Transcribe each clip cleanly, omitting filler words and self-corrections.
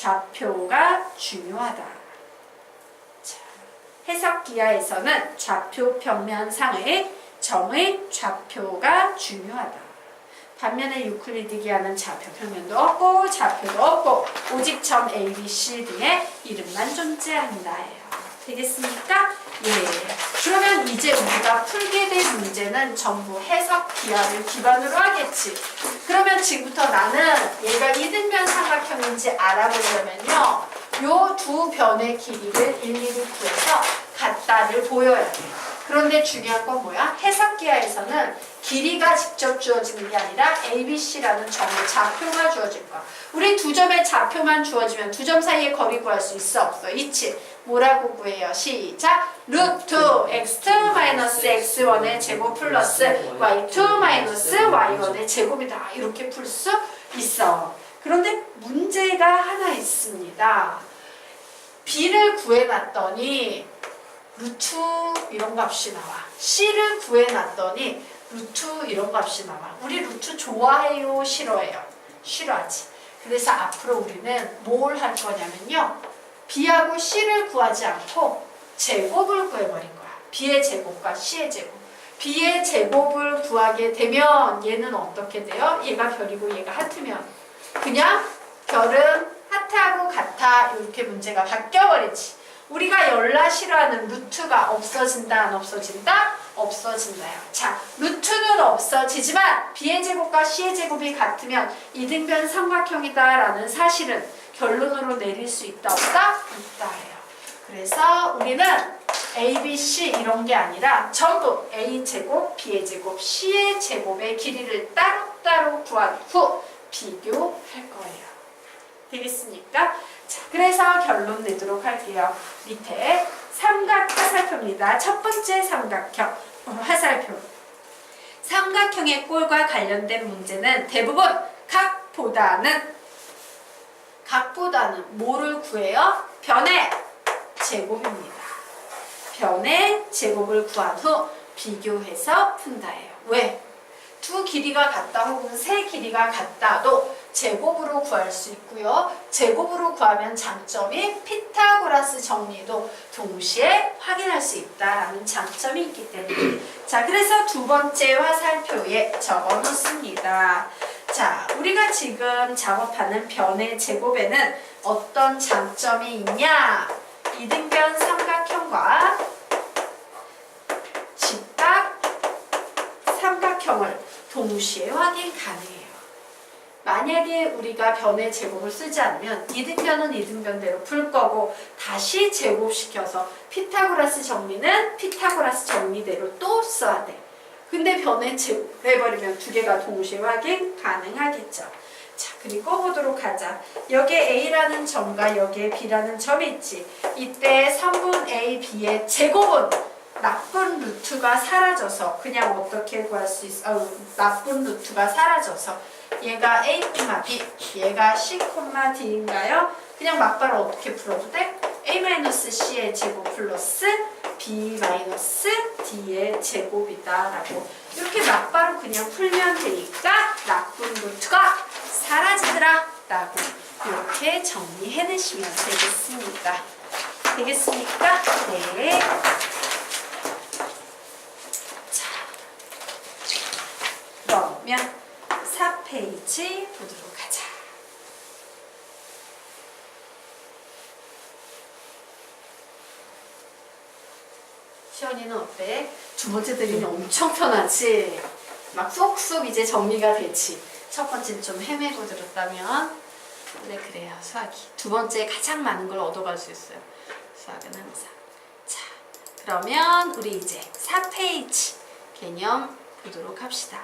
좌표가 중요하다. 자, 해석기하에서는 좌표 평면상의 점의 좌표가 중요하다. 반면에 유클리드 기하는 좌표 평면도 없고 좌표도 없고 오직 점 A, B, C 등의 이름만 존재한다예요. 되겠습니까? 예. 그러면 이제 우리가 풀게 될 문제는 전부 해석 기하를 기반으로 하겠지. 그러면 지금부터 나는 얘가 이등변 삼각형인지 알아보려면요. 요 두 변의 길이를 일일이 구해서 같다를 보여야 돼. 그런데 중요한 건 뭐야? 해석 기하에서는 길이가 직접 주어지는 게 아니라 ABC라는 점의 좌표가 주어질 거야. 우리 두 점의 좌표만 주어지면 두 점 사이의 거리 구할 수 있어? 없어? 있지? 뭐라고 구해요? 시작! 루트 x2 마이너스 x1의 제곱 플러스 y2 마이너스 y1의 제곱이다. 이렇게 풀 수 있어. 그런데 문제가 하나 있습니다. b를 구해놨더니 루트 이런 값이 나와. c를 구해놨더니 루트 이런 값이 나와. 우리 루트 좋아해요? 싫어해요? 싫어하지. 그래서 앞으로 우리는 뭘 할 거냐면요. b하고 c를 구하지 않고 제곱을 구해버린 거야. b의 제곱과 c의 제곱. b의 제곱을 구하게 되면 얘는 어떻게 돼요? 얘가 별이고 얘가 하트면 그냥 별은 하트하고 같아 이렇게 문제가 바뀌어버리지. 우리가 열나 싫어하는 루트가 없어진다 안 없어진다? 없어진다요. 자, 루트는 없어지지만 b의 제곱과 c의 제곱이 같으면 이등변 삼각형이다 라는 사실은 결론으로 내릴 수 있다 없다? 있다예요. 그래서 우리는 a, b, c 이런 게 아니라 전부 a 제곱, b의 제곱, c의 제곱의 길이를 따로따로 구한 후 비교할 거예요. 되겠습니까? 자, 그래서 결론 내도록 할게요. 밑에 삼각 화살표입니다. 첫 번째 삼각형 화살표. 삼각형의 꼴과 관련된 문제는 대부분 각보다는 뭐를 구해요? 변의 제곱입니다. 변의 제곱을 구한 후 비교해서 푼다예요. 왜? 두 길이가 같다 혹은 세 길이가 같다도 제곱으로 구할 수 있고요. 제곱으로 구하면 장점이 피타고라스 정리도 동시에 확인할 수 있다라는 장점이 있기 때문에 자, 그래서 두 번째 화살표에 적어 놓습니다. 자, 우리가 지금 작업하는 변의 제곱에는 어떤 장점이 있냐? 이등변 삼각형과 직각 삼각형을 동시에 확인 가능해요. 만약에 우리가 변의 제곱을 쓰지 않으면 이등변은 이등변대로 풀 거고 다시 제곱시켜서 피타고라스 정리는 피타고라스 정리대로 또 써야 돼. 근데 변의 제곱을 해버리면 두 개가 동시에 확인 가능하겠죠. 자, 그리고 보도록 하자. 여기에 A라는 점과 여기에 B라는 점이 있지. 이때 3분 A, B의 제곱은 나쁜 루트가 사라져서 그냥 어떻게 구할 수 있어? 나쁜 루트가 사라져서 얘가 A, B, 얘가 C, D인가요? 그냥 막바로 어떻게 풀어도 돼? A-C의 제곱 플러스 B-D의 제곱이다 라고 이렇게 막바로 그냥 풀면 되니까 나쁜 루트가 사라지더라 라고 이렇게 정리해내시면 되겠습니다. 되겠습니까? 네. 자, 그러면 4페이지 보도록 하자. 시연이는 어때? 두 번째 들리면 엄청 편하지? 막 쏙쏙 이제 정리가 되지? 첫 번째는 좀 헤매고 들었다면 원래 그래요, 수학이. 두 번째 가장 많은 걸 얻어갈 수 있어요. 수학은 항상. 자, 그러면 우리 이제 4페이지 개념 보도록 합시다.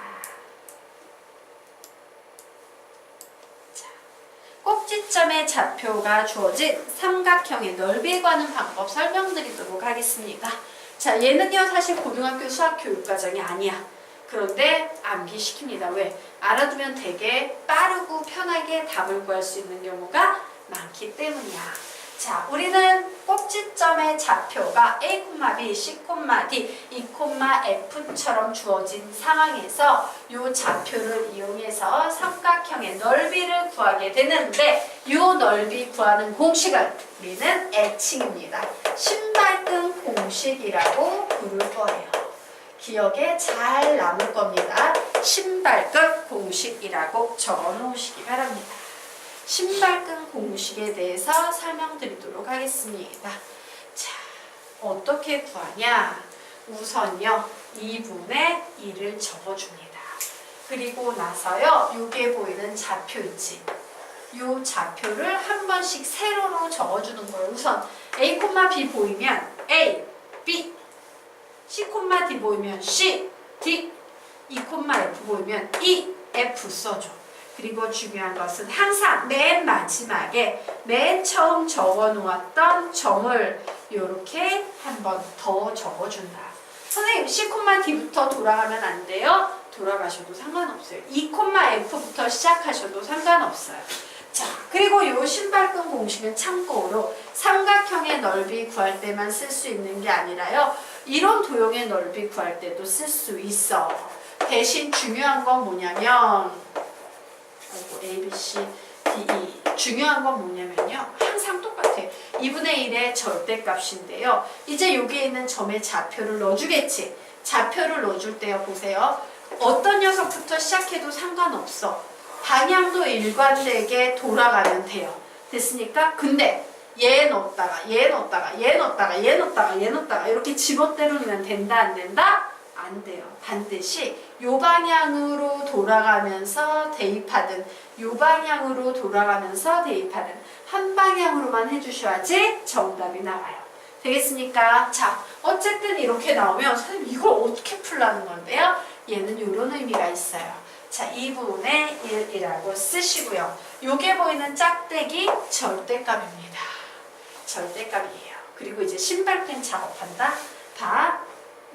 꼭지점의 좌표가 주어진 삼각형의 넓이에 관한 방법 설명드리도록 하겠습니다. 자, 얘는요 사실 고등학교 수학 교육과정이 아니야. 그런데 암기시킵니다. 왜? 알아두면 되게 빠르고 편하게 답을 구할 수 있는 경우가 많기 때문이야. 자, 우리는 꼭지점의 좌표가 A, B, C, D, E, F처럼 주어진 상황에서 이 좌표를 이용해서 삼각형의 넓이를 구하게 되는데 요 넓이 구하는 공식을 우리는 애칭입니다. 신발끈 공식이라고 부를 거예요. 기억에 잘 남을 겁니다. 신발끈 공식이라고 적어 놓으시기 바랍니다. 신발끈 공식에 대해서 설명드리도록 하겠습니다. 자, 어떻게 구하냐? 우선요, 2분의 1을 적어줍니다. 그리고 나서요, 요게 보이는 좌표 있지? 요 좌표를 한 번씩 세로로 적어주는 거예요. 우선 A, B 보이면 A, B, C, D 보이면 C, D, E, F 보이면 E, F 써줘. 그리고 중요한 것은 항상 맨 마지막에 맨 처음 적어 놓았던 점을 이렇게 한 번 더 적어준다. 선생님 C, D부터 돌아가면 안 돼요? 돌아가셔도 상관없어요. E, F부터 시작하셔도 상관없어요. 자, 그리고 이 신발끈 공식은 참고로 삼각형의 넓이 구할 때만 쓸 수 있는 게 아니라요. 이런 도형의 넓이 구할 때도 쓸 수 있어. 대신 중요한 건 뭐냐면 A, B, C, D, E 중요한 건 뭐냐면요. 항상 똑같아. 2분의 1의 절대값인데요. 이제 여기에 있는 점의 좌표를 넣어주겠지. 좌표를 넣어줄 때요. 보세요. 어떤 녀석부터 시작해도 상관없어. 방향도 일관되게 돌아가면 돼요. 됐으니까? 근데 얘 넣었다가 얘 넣었다가 얘 넣었다가 얘 넣었다가 얘 넣었다가 이렇게 지멋대로 넣으면 된다 안 된다? 안 돼요. 반드시 요 방향으로 돌아가면서 대입하든 요 방향으로 돌아가면서 대입하든 한 방향으로만 해주셔야지 정답이 나와요. 되겠습니까? 자, 어쨌든 이렇게 나오면 선생님 이걸 어떻게 풀라는 건데요? 얘는 이런 의미가 있어요. 자, 2분의 1이라고 쓰시고요. 요게 보이는 짝대기 절대값입니다. 절대값이에요. 그리고 이제 신발끈 작업한다. 봐.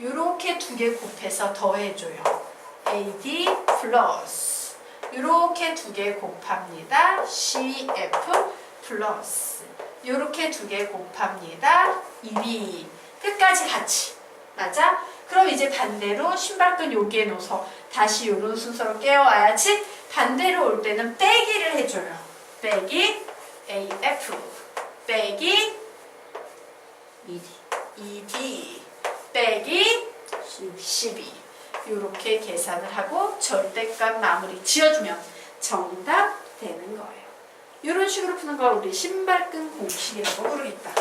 요렇게 두 개 곱해서 더해줘요. AD 플러스 요렇게 두 개 곱합니다. CF 플러스 요렇게 두 개 곱합니다. EB 끝까지 같이. 맞아? 그럼 이제 반대로 신발끈 여기에 넣어서 다시 요런 순서로 깨워와야지. 반대로 올 때는 빼기를 해줘요. 빼기 AF 빼기 ED 빼기 CB 이렇게 계산을 하고 절대값 마무리 지어주면 정답 되는 거예요. 이런 식으로 푸는 걸 우리 신발끈 공식이라고 부르겠다.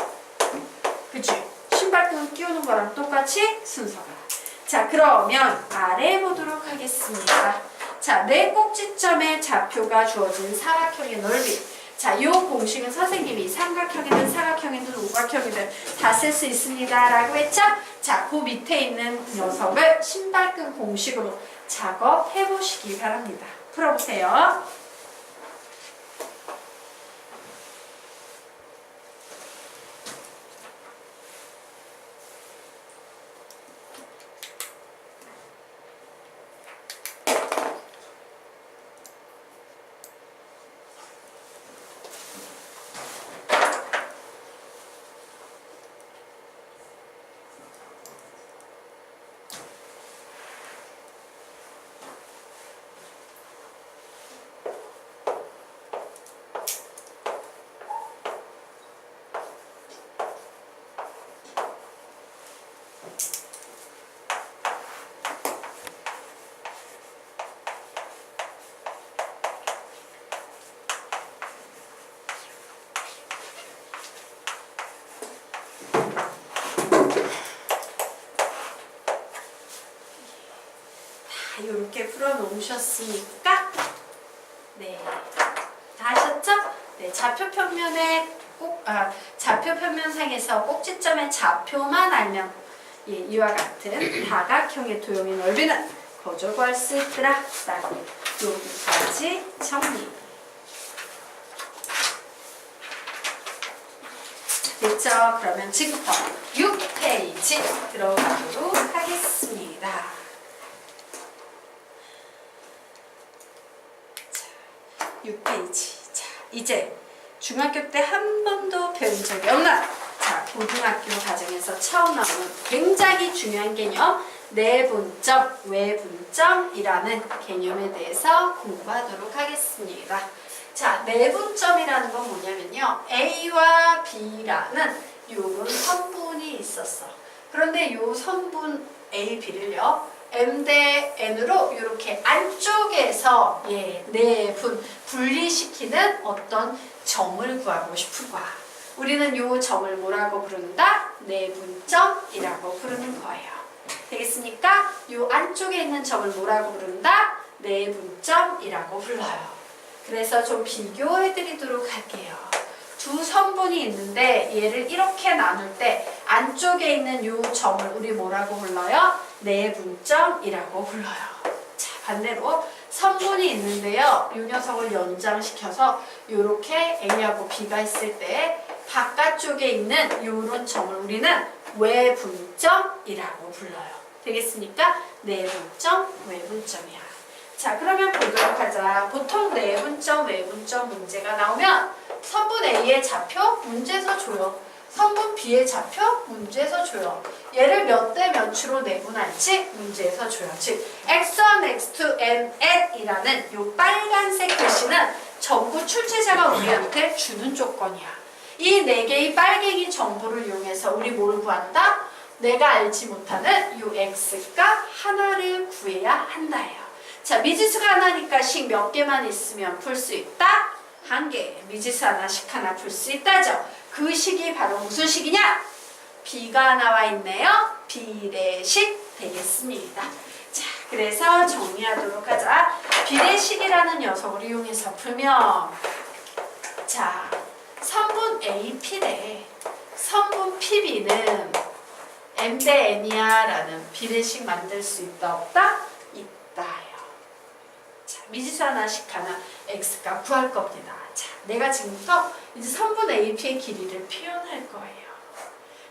그치? 신발끈 끼우는 거랑 똑같이 순서가. 자, 그러면 아래 보도록 하겠습니다. 자, 네 꼭지점의 좌표가 주어진 사각형의 넓이. 자, 이 공식은 선생님이 삼각형이든 사각형이든 오각형이든 다 쓸 수 있습니다. 라고 했죠? 자, 그 밑에 있는 녀석을 신발끈 공식으로 작업해 보시기 바랍니다. 풀어보세요. 이렇게 풀어놓으셨으니까 네, 다 하셨죠? 네, 좌표 평면상에서 꼭지점의 좌표만 알면 예, 이와 같은 다각형의 도형의 넓이는 거저 구할 수 있더라 라고 여기까지 정리. 됐죠? 그러면 지금부터 6페이지 들어가도록 하겠습니다. 6페이지. 자, 이제 중학교 때 한 번도 배운 적이 없는 자, 고등학교 과정에서 처음 나오는 굉장히 중요한 개념 내분점, 외분점이라는 개념에 대해서 공부하도록 하겠습니다. 자, 내분점이라는 건 뭐냐면요. A와 B라는 요런 선분이 있었어. 그런데 요 선분 A, B를요. M 대 N으로 이렇게 안쪽에서 내분 분리시키는 어떤 점을 구하고 싶은 거야. 우리는 요 점을 뭐라고 부른다? 내분점이라고 부르는 거예요. 되겠습니까? 요 안쪽에 있는 점을 뭐라고 부른다? 내분점이라고 불러요. 그래서 좀 비교해 드리도록 할게요. 두 선분이 있는데 얘를 이렇게 나눌 때 안쪽에 있는 요 점을 우리 뭐라고 불러요? 내분점이라고 불러요. 자, 반대로 선분이 있는데요. 이 녀석을 연장시켜서 이렇게 A하고 B가 있을 때 바깥쪽에 있는 요런 점을 우리는 외분점이라고 불러요. 되겠습니까? 내분점, 외분점이야. 자, 그러면 보도록 하자. 보통 내분점, 외분점 문제가 나오면 선분 A의 좌표 문제에서 줘요. 선분 B의 좌표 문제에서 줘요. 얘를 몇 대 몇으로 내분할지 문제에서 줘요. 즉 x1, x2, mn이라는 요 빨간색 글씨는 전부 출제자가 우리한테 주는 조건이야. 이 네 개의 빨갱이 정보를 이용해서 우리 뭘 구한다? 내가 알지 못하는 요 x가 하나를 구해야 한다예요. 자, 미지수가 하나니까 식 몇 개만 있으면 풀 수 있다? 한 개. 미지수 하나씩 하나 풀 수 있다죠. 그 식이 바로 무슨 식이냐? B가 나와 있네요. 비례식 되겠습니다. 자, 그래서 정리하도록 하자. 비례식이라는 녀석을 이용해서 풀면 자, 선분 AP래. 선분 PB는 M 대 N이야 라는 비례식 만들 수 있다 없다? 있다요. 자, 미지수 하나씩 하나 x값 구할 겁니다. 자, 내가 지금부터 이제 선분 AP의 길이를 표현할 거예요.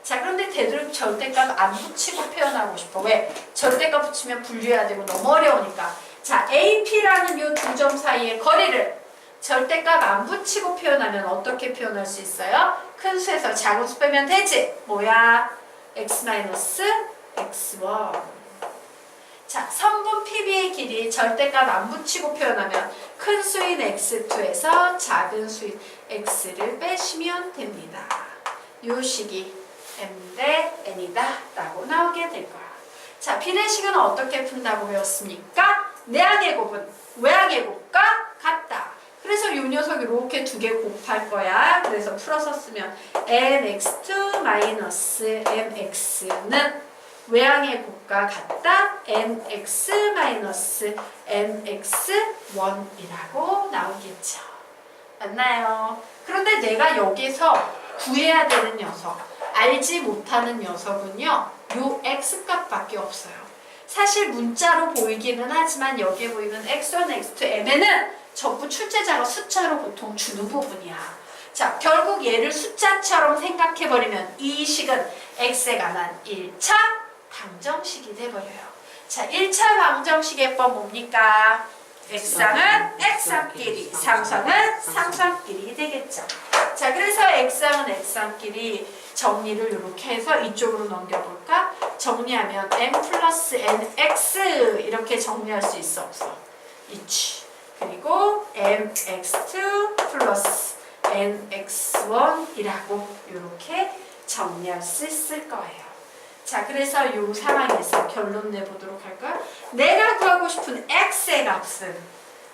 자, 그런데 되도록 절대값 안 붙이고 표현하고 싶어. 왜? 절대값 붙이면 분류해야 되고 너무 어려우니까. 자, AP라는 이 두 점 사이의 거리를 절대값 안 붙이고 표현하면 어떻게 표현할 수 있어요? 큰 수에서 작은 수 빼면 되지? 뭐야? x-x1. 자, 선분 PB의 길이 절대값 안 붙이고 표현하면 큰 수인 x2에서 작은 수인 x를 빼시면 됩니다. 요 식이 m 대 n이다 라고 나오게 될 거야. 자, 비례식은 어떻게 푼다고 배웠습니까? 내항의 곱은 외항의 곱과 같다. 그래서 요 녀석 이렇게 두 개 곱할 거야. 그래서 풀어서 쓰면 nx2-mx는 외항의 곱과 같다. nx-mx1이라고 나오겠죠. 맞나요? 그런데 내가 여기서 구해야 되는 녀석, 알지 못하는 녀석은요. 요 x값밖에 없어요. 사실 문자로 보이기는 하지만 여기에 보이는 x1, x2, m에는 전부 출제자가 숫자로 보통 주는 부분이야. 자, 결국 얘를 숫자처럼 생각해버리면 이 식은 x에 관한 1차 방정식이 돼버려요. 자, 1차 방정식의 법 뭡니까? x항은 x항끼리, 상수항은 상수항끼리 되겠죠. 자, 그래서 x항은 x항끼리 정리를 이렇게 해서 이쪽으로 넘겨볼까? 정리하면 m 플러스 nx 이렇게 정리할 수 있어 없어? 있지. 그리고 mx2 플러스 nx1이라고 이렇게 정리할 수 있을 거예요. 자, 그래서 이 상황에서 결론 내보도록 할까요? 내가 구하고 싶은 x의 값은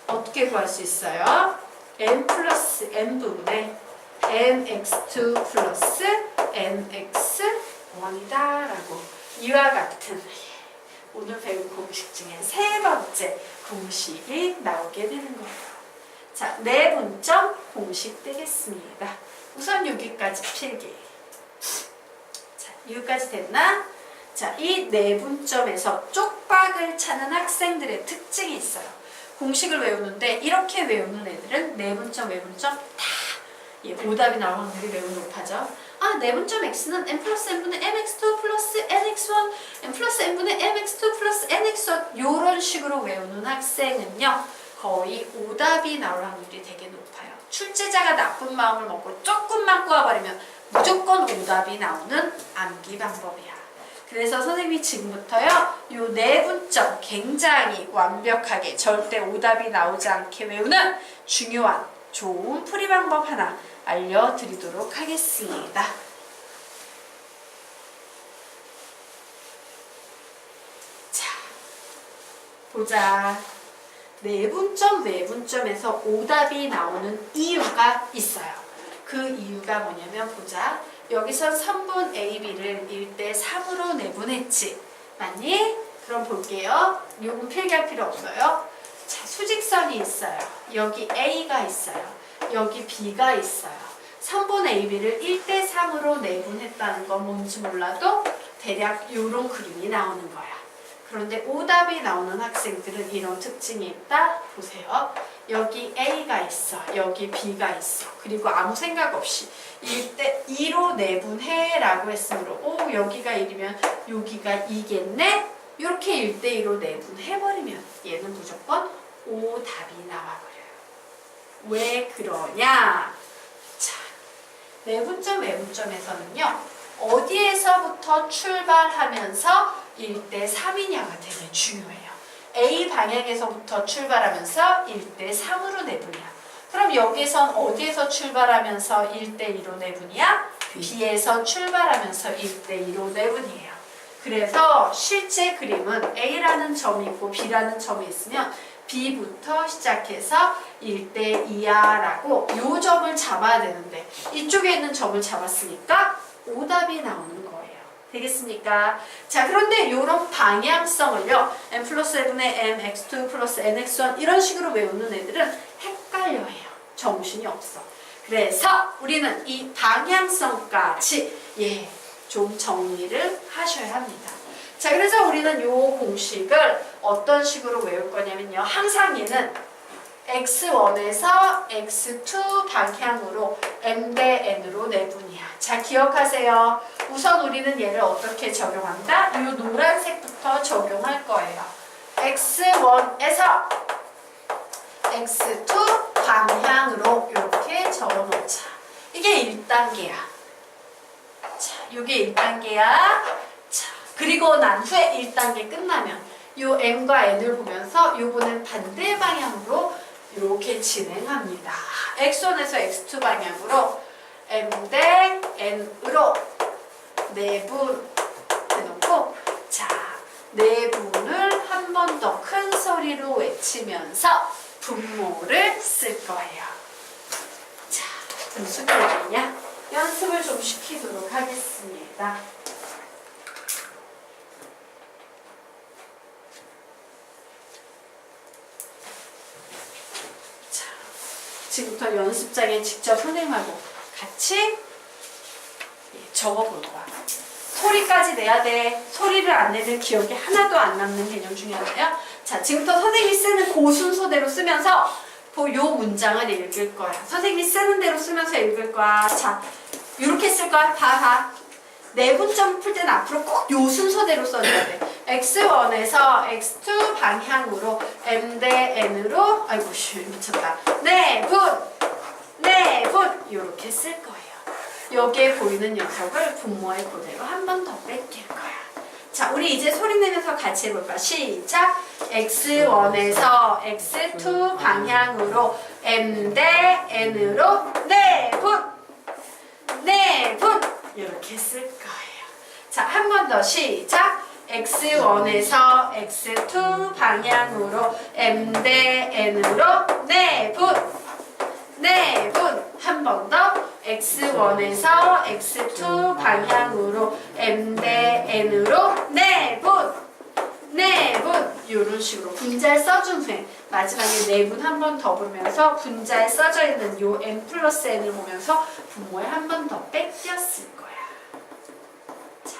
어떻게 구할 수 있어요? n 플러스 n분의 nx2 플러스 nx1이다 라고 이와 같은 오늘 배운 공식 중에 세 번째 공식이 나오게 되는 거예요. 자, 내분점 공식 되겠습니다. 우선 여기까지 필기. 자, 여기까지 됐나? 자, 이 내분점에서 쪽박을 차는 학생들의 특징이 있어요. 공식을 외우는데 이렇게 외우는 애들은 내분점, 외분점 다 오답이 나올 확률이 매우 높아져. 아, 내분점 x는 n 플러스 n분의 mx2 플러스 nx1, n 플러스 n분의 mx2 플러스 nx1 요런 식으로 외우는 학생은요 거의 오답이 나올 확률이 되게 높아요. 출제자가 나쁜 마음을 먹고 조금만 꼬아버리면 무조건 오답이 나오는 암기 방법이야. 그래서 선생님이 지금부터요 요 내분점 굉장히 완벽하게 절대 오답이 나오지 않게 외우는 중요한 좋은 풀이 방법 하나 알려드리도록 하겠습니다. 자, 보자. 내분점, 외분점에서 오답이 나오는 이유가 있어요. 그 이유가 뭐냐면 보자. 여기서 선분 A, B를 1대3으로 내분했지. 맞니? 그럼 볼게요. 요건 필기할 필요 없어요. 자, 수직선이 있어요. 여기 A가 있어요. 여기 B가 있어요. 선분 A, B를 1대3으로 내분했다는 건 뭔지 몰라도 대략 이런 그림이 나오는 거야. 그런데 오답이 나오는 학생들은 이런 특징이 있다. 보세요. 여기 A가 있어. 여기 B가 있어. 그리고 아무 생각 없이 1대2로 내분해 라고 했으므로 오, 여기가 1이면 여기가 2겠네? 이렇게 1대2로 내분해버리면 얘는 무조건 오답이 나와버려요. 왜 그러냐? 자, 내분점, 외분점에서는요. 어디에서부터 출발하면서 1대3이냐가 되게 중요해요. A 방향에서부터 출발하면서 1대3으로 내분이야. 그럼 여기선 어디에서 출발하면서 1대2로 내분이야? B에서 출발하면서 1대2로 내분이에요. 그래서 실제 그림은 A라는 점이 있고 B라는 점이 있으면 B부터 시작해서 1대2야 라고 이 점을 잡아야 되는데 이쪽에 있는 점을 잡았으니까 오답이 나오는 거예요. 되겠습니까? 자, 그런데 이런 방향성을요. n 플러스 1분의 m, x2 플러스 nx1 이런 식으로 외우는 애들은 헷갈려해요. 정신이 없어. 그래서 우리는 이 방향성까지 좀 정리를 하셔야 합니다. 자, 그래서 우리는 이 공식을 어떤 식으로 외울 거냐면요. 항상 얘는 x1에서 x2 방향으로 m 대 n으로 내분이야. 자, 기억하세요. 우선 우리는 얘를 어떻게 적용한다? 이 노란색부터 적용할 거예요. x1에서 x2 방향으로 이렇게 적어놓자. 이게 1단계야. 자, 이게 1단계야. 자, 그리고 난 후에 1단계 끝나면 이 m과 n을 보면서 요거는 반대 방향으로 이렇게 진행합니다. x1에서 x2 방향으로 m 대 n으로 내분 해놓고 자, 내분을 한 번 더 큰 소리로 외치면서 분모를 쓸 거예요. 자, 무슨 얘기냐? 연습을 좀 시키도록 하겠습니다. 지금부터 연습장에 직접 선생님하고 같이 적어볼 거야. 소리까지 내야 돼. 소리를 안 내면 기억이 하나도 안 남는 개념 중에 하나예요. 자, 지금부터 선생님이 쓰는 그 순서대로 쓰면서 요 문장을 읽을 거야. 선생님이 쓰는 대로 쓰면서 읽을 거야. 자, 이렇게 쓸 거야. 봐. 내분점 풀 때는 앞으로 꼭 요 순서대로 써줘야 돼. x1에서 x2 방향으로 m 대 n으로 아이고 미쳤다. 내분 이렇게 쓸 거예요. 여기에 보이는 녀석을 분모의 그대로 한 번 더 뺏길 거야. 자, 우리 이제 소리 내면서 같이 해볼까? 시작! x1에서 x2 방향으로 m 대 n으로 내분 이렇게 쓸 거예요. 자, 한 번 더 시작! x1에서 x2 방향으로 m 대 n으로 내분 한 번 더 x1에서 x2 방향으로 m 대 n으로 내분 이런 식으로 분자를 써준 후에 마지막에 내분 한 번 더 보면서 분자에 써져 있는 요 m 플러스 n을 보면서 분모에 한 번 더 뺏겼을 거야. 자,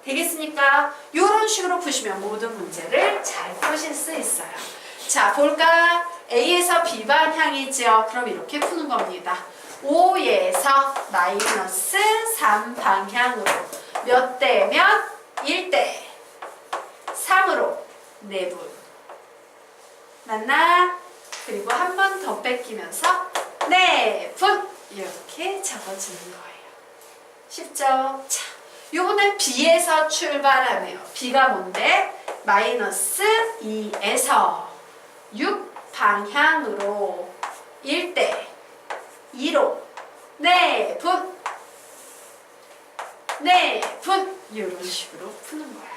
되겠습니까? 이런 식으로 푸시면 모든 문제를 잘 푸실 수 있어요. 자, 볼까? A에서 B 방향이죠. 그럼 이렇게 푸는 겁니다. 5에서 마이너스 3 방향으로 몇 대면 1대 3으로 내분 맞나? 그리고 한 번 더 뺏기면서 내분 이렇게 적어주는 거예요. 쉽죠? 자, 요거는 B에서 출발하네요. B가 뭔데? 마이너스 2에서 6 방향으로 1대 2로 내분 내분 이런 식으로 푸는 거야.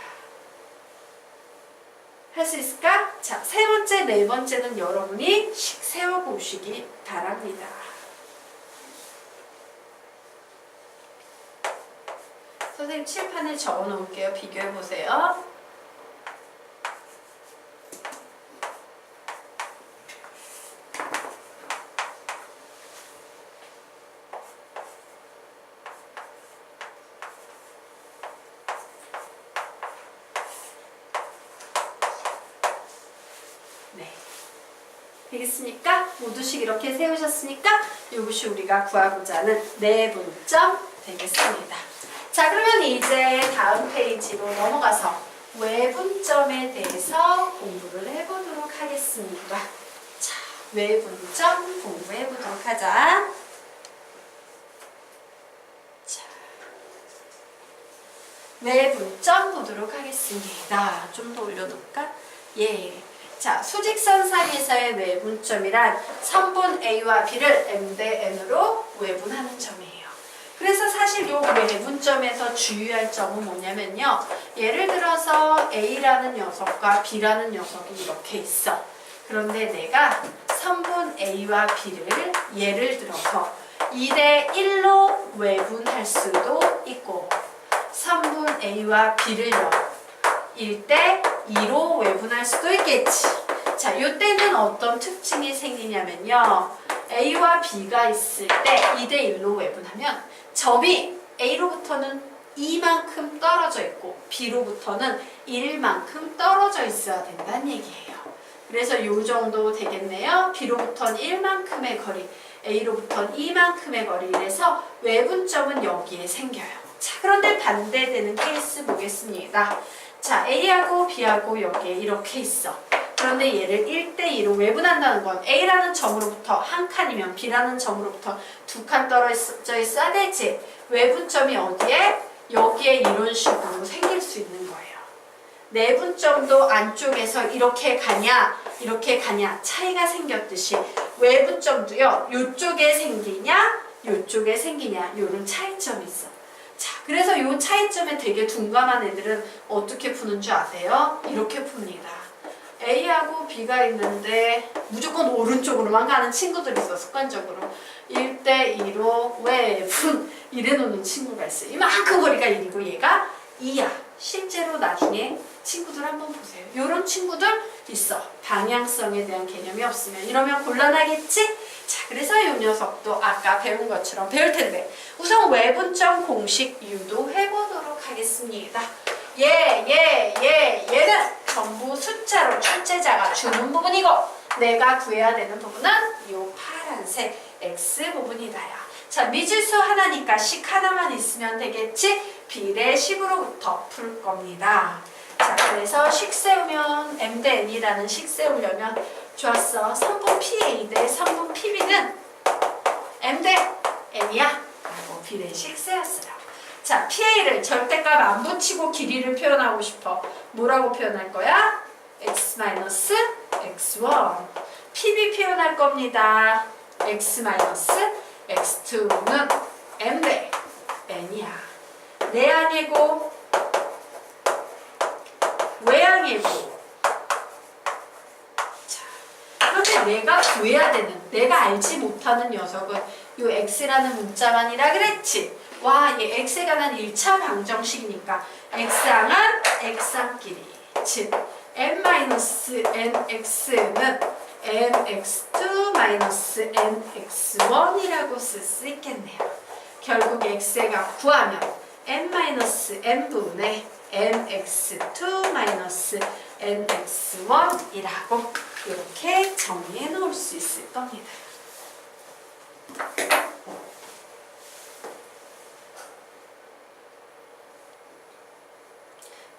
할 수 있을까? 자, 세 번째, 네 번째는 여러분이 세워보시기 바랍니다. 선생님 칠판에 적어 놓을게요. 비교해 보세요. 네. 되겠습니까? 모두씩 이렇게 세우셨으니까 이것이 우리가 구하고자 하는 내분점 되겠습니다. 자, 그러면 이제 다음 페이지로 넘어가서 외분점에 대해서 공부를 해보도록 하겠습니다. 자, 외분점 공부해보도록 하자. 자, 외분점 보도록 하겠습니다. 좀 더 올려놓을까? 예. 자, 수직선상에서의 외분점이란 선분 A와 B를 M 대 N으로 외분하는 점이에요. 그래서 사실 이 외분점에서 주의할 점은 뭐냐면요. 예를 들어서 A라는 녀석과 B라는 녀석이 이렇게 있어. 그런데 내가 선분 A와 B를 예를 들어서 2대 1로 외분할 수도 있고 선분 A와 B를요 1대 2로 외분할 수도 있겠지. 자, 이때는 어떤 특징이 생기냐면요. A와 B가 있을 때 2대 1로 외분하면 점이 A로부터는 2만큼 떨어져 있고 B로부터는 1만큼 떨어져 있어야 된다는 얘기예요. 그래서 이 정도 되겠네요. B로부터는 1만큼의 거리, A로부터는 2만큼의 거리. 이래서 외분점은 여기에 생겨요. 자, 그런데 반대되는 케이스 보겠습니다. 자, A하고 B하고 여기에 이렇게 있어. 그런데 얘를 1대2로 외분한다는 건 A라는 점으로부터 한 칸이면 B라는 점으로부터 두 칸 떨어져 있어야 되지. 외분점이 어디에? 여기에 이런 식으로 생길 수 있는 거예요. 내분점도 안쪽에서 이렇게 가냐 이렇게 가냐 차이가 생겼듯이 외분점도요. 이쪽에 생기냐 이쪽에 생기냐 이런 차이점이 있어. 자, 그래서 이 차이점에 되게 둔감한 애들은 어떻게 푸는 줄 아세요? 이렇게 풉니다. A하고 B가 있는데 무조건 오른쪽으로만 가는 친구들이 있어. 습관적으로 1대2로 외분 이래놓는 친구가 있어요. 이만큼 거리가 1이고 얘가 2야. 실제로 나중에 친구들 한번 보세요. 이런 친구들 있어. 방향성에 대한 개념이 없으면 이러면 곤란하겠지? 자, 그래서 이 녀석도 아까 배운 것처럼 배울 텐데 우선 외분점 공식 유도해보도록 하겠습니다. 얘는 전부 숫자로 출제자가 주는 부분이고 내가 구해야 되는 부분은 이 파란색 X 부분이다요. 자, 미지수 하나니까 식 하나만 있으면 되겠지? 비례 10으로부터 풀 겁니다. 자, 그래서 식 세우면 M 대 N이라는 식 세우려면 좋았어. 선분 PA 대 선분 PB는 M 대 N이야 라고 비례식 세웠어요. 자, PA를 절대값 안 붙이고 길이를 표현하고 싶어. 뭐라고 표현할 거야? X-X1. PB 표현할 겁니다. X-X2는 M 대 N이야. 내항이고 외항이고. 자, 그런데 내가 구해야 되는, 내가 알지 못하는 녀석은 요 X라는 문자만이라 그랬지. 와, 얘 X에 관한 1차 방정식이니까 X항은 X항끼리, 즉 n-nx는 nx2-nx1이라고 쓸 수 있겠네요. 결국 X의 값 구하면 n-n분의 nx2-nx1이라고 이렇게 정리해 놓을 수 있을 겁니다.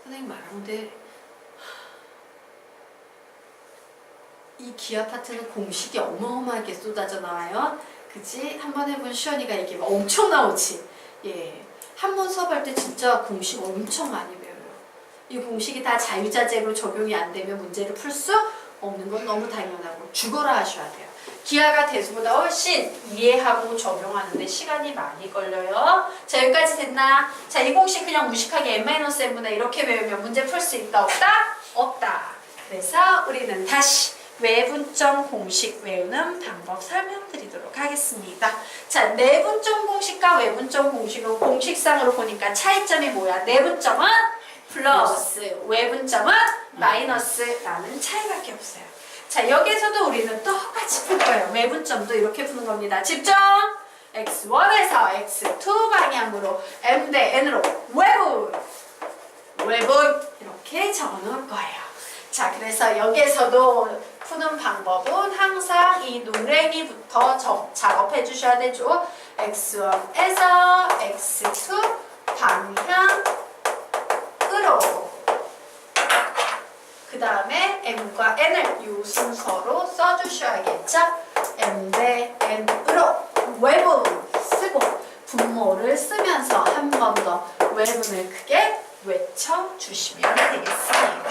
선생님 말하는데 이 기하 파트는 공식이 어마어마하게 쏟아져 나와요. 그치? 한번 해본 시연이가 이게 엄청 나오지. 예, 한번 수업할 때 진짜 공식 엄청 많이 배워요. 이 공식이 다 자유자재로 적용이 안 되면 문제를 풀 수 없는 건 너무 당연하고 죽어라 하셔야 돼요. 기하가 대수보다 훨씬 이해하고 적용하는데 시간이 많이 걸려요. 자, 여기까지 됐나? 자, 이 공식 그냥 무식하게 n-n분의 이렇게 외우면 문제 풀 수 있다 없다? 없다. 그래서 우리는 다시 외분점 공식 외우는 방법 설명드리도록 하겠습니다. 자, 내분점 공식과 외분점 공식은 공식상으로 보니까 차이점이 뭐야? 내분점은 플러스, 외분점은 마이너스라는 차이밖에 없어요. 자, 여기서도 우리는 똑같이 풀 거예요. 외분점도 이렇게 푸는 겁니다. 집중! x1에서 x2 방향으로 m 대 n으로 외분 이렇게 적어놓을 거예요. 자, 그래서 여기에서도 푸는 방법은 항상 이 노랭이부터 작업해 주셔야 되죠. x1에서 x2 방향으로 그 다음에 m과 n을 이 순서로 써주셔야겠죠. m 대 n으로 외분 쓰고 분모를 쓰면서 한 번 더 외분을 크게 외쳐주시면 되겠습니다.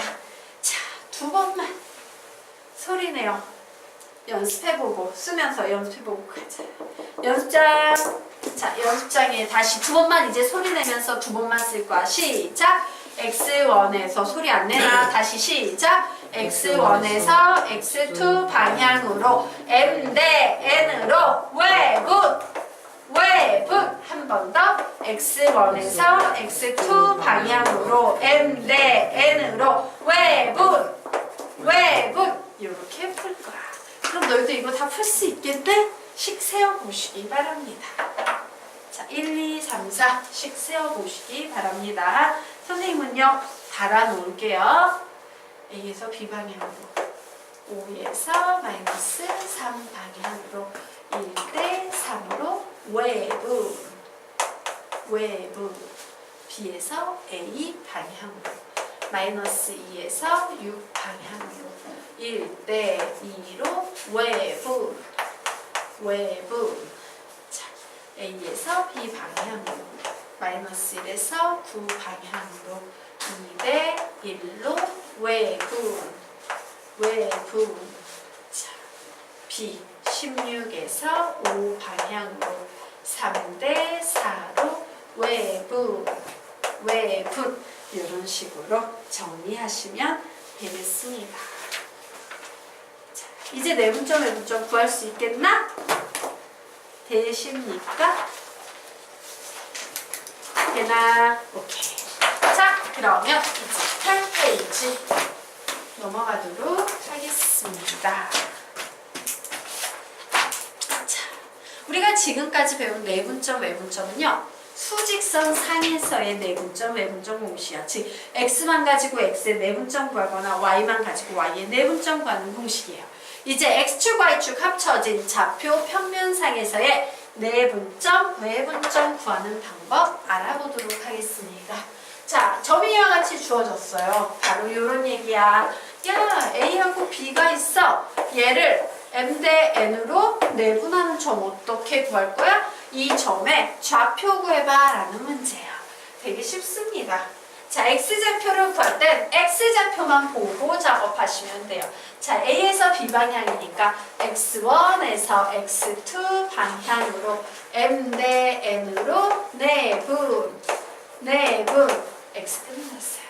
자, 두 번만 소리내요. 연습해보고 쓰면서 연습해보고 가자. 연습장. 자, 연습장에 다시 두 번만 이제 소리내면서 두 번만 쓸 거야. 시작. x1에서 소리 안 내나? 다시 시작. x1에서 x2 방향으로 m 대 n으로 외분 한 번 더. x1에서 x2 방향으로 m 대 n으로 외분 이렇게 풀 거야. 그럼 너희도 이거 다 풀 수 있겠네? 식 세어보시기 바랍니다. 자, 1, 2, 3, 4 식 세어보시기 바랍니다. 선생님은요, 달아놓을게요. A에서 B 방향으로, 5에서 마이너스 3 방향으로, 1 대 3으로 외부 B에서 A 방향으로, 마이너스 2에서 6 방향으로, 1 대 2로 외부 자, A에서 B 방향으로, 마이너스 1에서 9 방향으로, 2 대 1로 외부 자, B 16에서 5 방향으로, 3 대 4로 외부 이런 식으로 정리하시면 되겠습니다. 자, 이제 내분점, 외분점 구할 수 있겠나? 되십니까? 되나? 오케이. 자, 그러면 이제 8페이지 넘어가도록 하겠습니다. 자, 우리가 지금까지 배운 내분점, 외분점은요, 수직선 상에서의 내분점, 외분점 공식이야. 즉, x만 가지고 x의 내분점 구하거나 y만 가지고 y의 내분점 구하는 공식이에요. 이제 x축, y축 합쳐진 좌표 평면상에서의 내분점, 외분점 구하는 방법 알아보도록 하겠습니다. 자, 점이 이와 같이 주어졌어요. 바로 이런 얘기야. 야, A하고 B가 있어. 얘를 M 대 N으로 내분하는 점 어떻게 구할 거야? 이 점의 좌표 구해봐 라는 문제예요. 되게 쉽습니다. 자, X좌표를 구할 땐 X좌표만 보고 작업하시면 돼요. 자, A에서 B 방향이니까 X1에서 X2 방향으로 M 대 N으로 내분 X 끝났어요.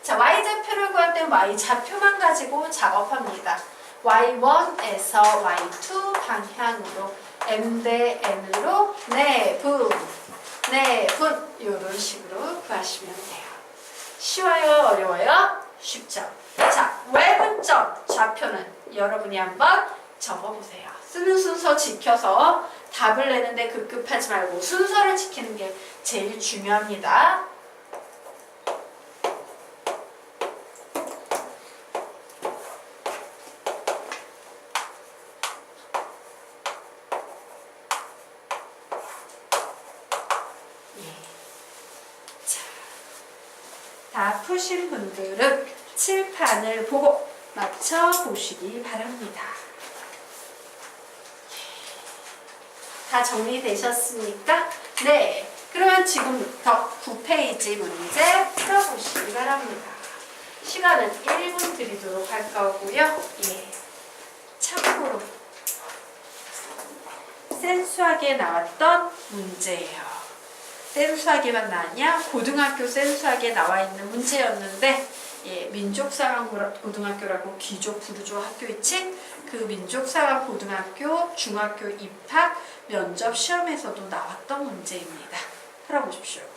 자, Y좌표를 구할 땐 Y좌표만 가지고 작업합니다. Y1에서 Y2 방향으로 M 대 N으로 내분 이런 식으로 구하시면 돼요. 쉬워요? 어려워요? 쉽죠? 자, 외분점 좌표는 여러분이 한번 적어보세요. 쓰는 순서 지켜서 답을 내는데 급급하지 말고 순서를 지키는 게 제일 중요합니다. 다 푸신 분들은 칠판을 보고 맞춰보시기 바랍니다. 다 정리되셨습니까? 네. 그러면 지금부터 9페이지 문제 풀어보시기 바랍니다. 시간은 1분 드리도록 할 거고요. 예. 참고로 센수학에 나왔던 문제예요. 센수학에만 나왔냐? 고등학교 센수학에 나와 있는 문제였는데 민족사관고등학교라고 귀족 부르조 학교 있지? 그 민족사관고등학교 중학교 입학 면접 시험에서도 나왔던 문제입니다. 풀어보십시오.